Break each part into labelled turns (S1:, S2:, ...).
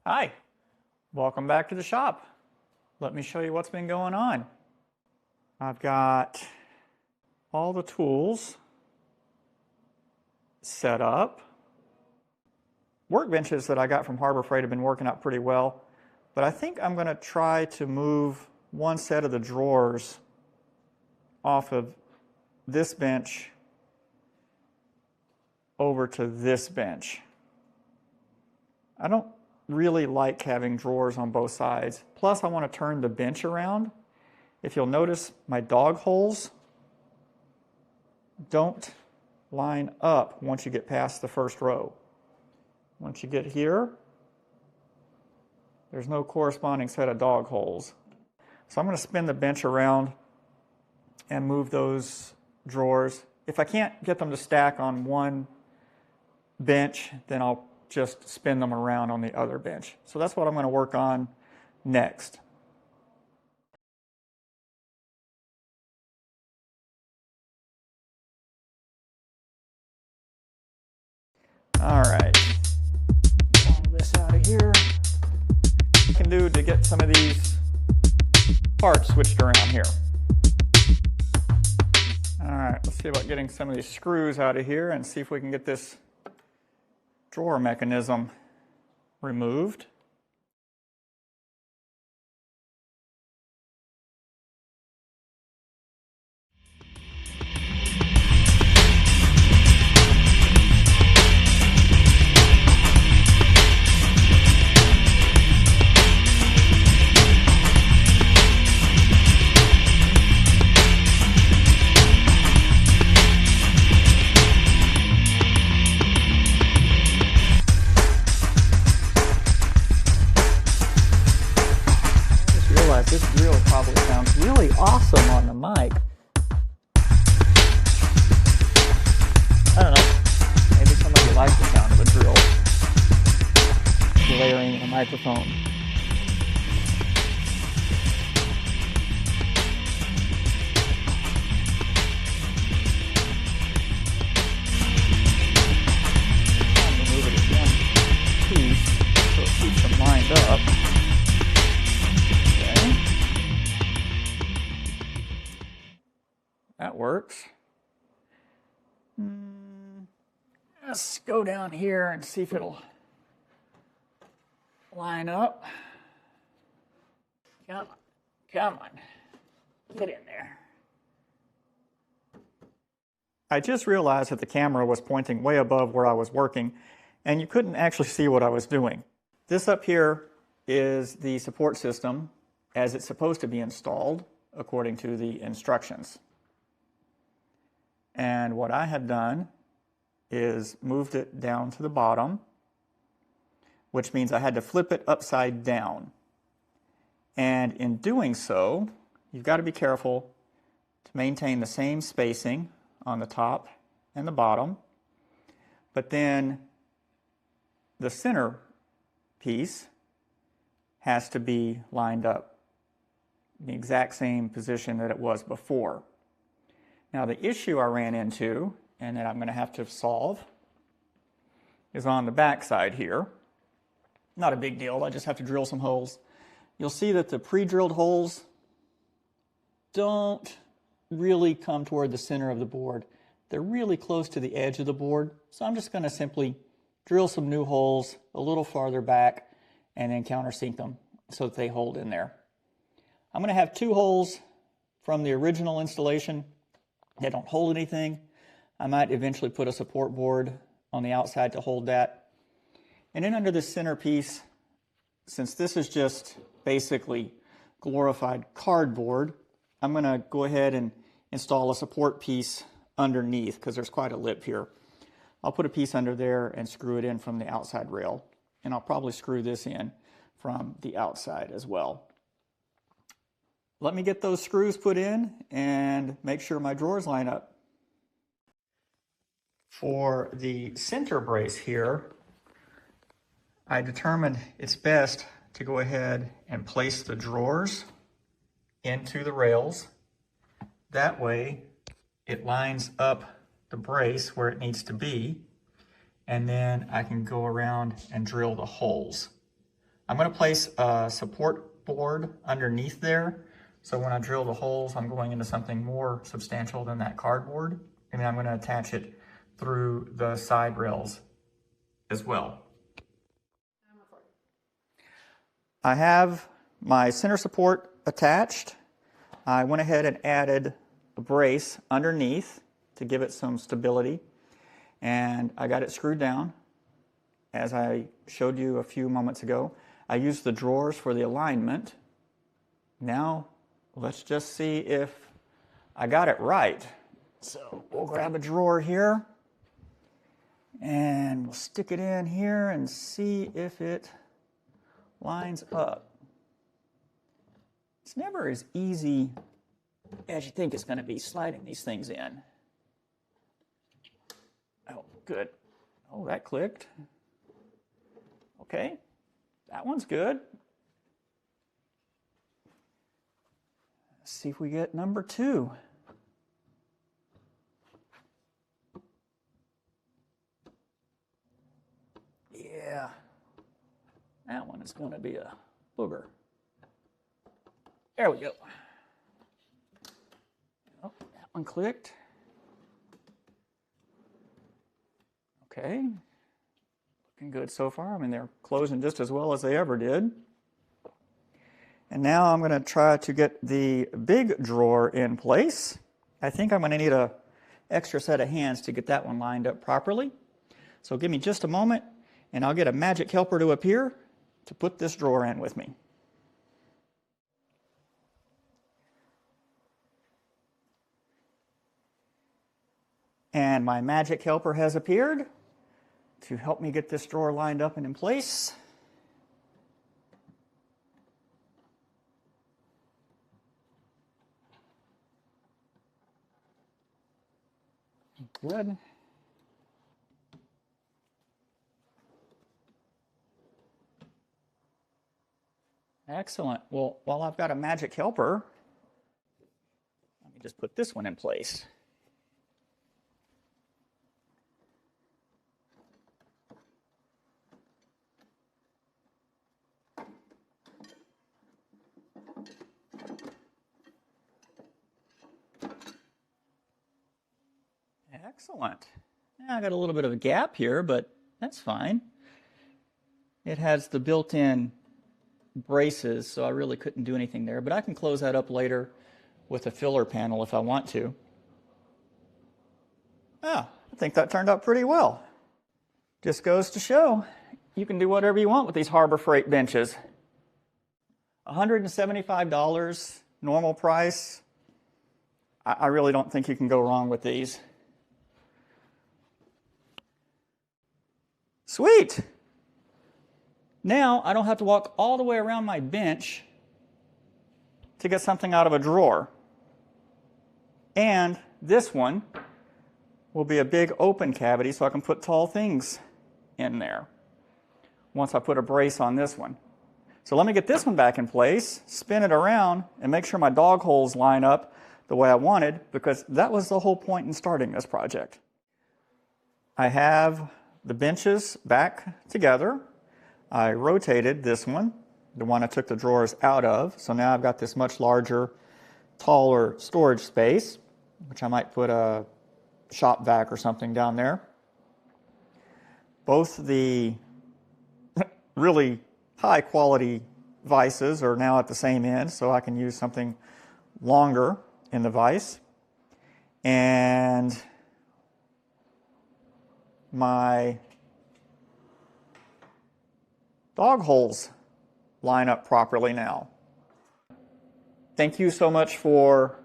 S1: Hi, welcome back to the shop. Let me show you what's been going on. I've got all the tools set up. Workbenches that I got from Harbor Freight have been working out pretty well, but I think I'm going to try to move one set of the drawers off of this bench over to this bench. I don't really like having drawers on both sides. Plus, I want to turn the bench around. If you'll notice, my dog holes don't line up once you get past the first row. Once you get here, there's no corresponding set of dog holes. So I'm going to spin the bench around and move those drawers. If I can't get them to stack on one bench, then I'll just spin them around on the other bench. So that's what I'm going to work on next. All right, all this out of here. What we can do to get some of these parts switched around here. All right, let's see about getting some of these screws out of here and see if we can get this drawer mechanism removed. This drill probably sounds really awesome on the mic. I don't know, maybe somebody likes the sound of a drill blaring in a microphone. I'm going to move it as one piece so it keeps them lined up. That works. Let's go down here and see if it'll line up. Come on, get in there. I just realized that the camera was pointing way above where I was working, and you couldn't actually see what I was doing. This up here is the support system as it's supposed to be installed according to the instructions. And what I have done is moved it down to the bottom, which means I had to flip it upside down. And in doing so, you've got to be careful to maintain the same spacing on the top and the bottom, but then the center piece has to be lined up in the exact same position that it was before. Now the issue I ran into, and that I'm going to have to solve, is on the back side here. Not a big deal, I just have to drill some holes. You'll see that the pre-drilled holes don't really come toward the center of the board. They're really close to the edge of the board, so I'm just going to simply drill some new holes a little farther back and then countersink them so that they hold in there. I'm going to have two holes from the original installation. They don't hold anything. I might eventually put a support board on the outside to hold that. And then under the center piece, since this is just basically glorified cardboard, I'm going to go ahead and install a support piece underneath because there's quite a lip here. I'll put a piece under there and screw it in from the outside rail. And I'll probably screw this in from the outside as well. Let me get those screws put in and make sure my drawers line up. For the center brace here, I determined it's best to go ahead and place the drawers into the rails. That way it lines up the brace where it needs to be, and then I can go around and drill the holes. I'm going to place a support board underneath there. So when I drill the holes, I'm going into something more substantial than that cardboard. And then I'm going to attach it through the side rails as well. I have my center support attached. I went ahead and added a brace underneath to give it some stability. And I got it screwed down, as I showed you a few moments ago. I used the drawers for the alignment. Now, let's just see if I got it right. So we'll grab a drawer here, and we'll stick it in here and see if it lines up. It's never as easy as you think it's going to be sliding these things in. Oh, good. Oh, that clicked. Okay, that one's good. Let's see if we get number 2. Yeah, that one is going to be a booger. There we go. Oh, that one clicked. Okay, looking good so far. I mean, they're closing just as well as they ever did. And now I'm going to try to get the big drawer in place. I think I'm going to need an extra set of hands to get that one lined up properly. So give me just a moment, and I'll get a magic helper to appear to put this drawer in with me. And my magic helper has appeared to help me get this drawer lined up and in place. Good. Excellent. Well, while I've got a magic helper, let me just put this one in place. Excellent. Now I got a little bit of a gap here, but that's fine. It has the built-in braces, so I really couldn't do anything there, but I can close that up later with a filler panel if I want to. Ah, I think that turned out pretty well. Just goes to show you can do whatever you want with these Harbor Freight benches. $175 normal price. I really don't think you can go wrong with these. Sweet! Now I don't have to walk all the way around my bench to get something out of a drawer. And this one will be a big open cavity so I can put tall things in there once I put a brace on this one. So let me get this one back in place, spin it around, and make sure my dog holes line up the way I wanted, because that was the whole point in starting this project. I have the benches back together. I rotated this one, the one I took the drawers out of, so now I've got this much larger, taller storage space, which I might put a shop vac or something down there. Both the really high quality vices are now at the same end, so I can use something longer in the vise. And my dog holes line up properly now. Thank you so much for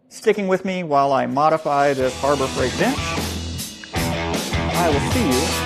S1: sticking with me while I modify this Harbor Freight bench. I will see you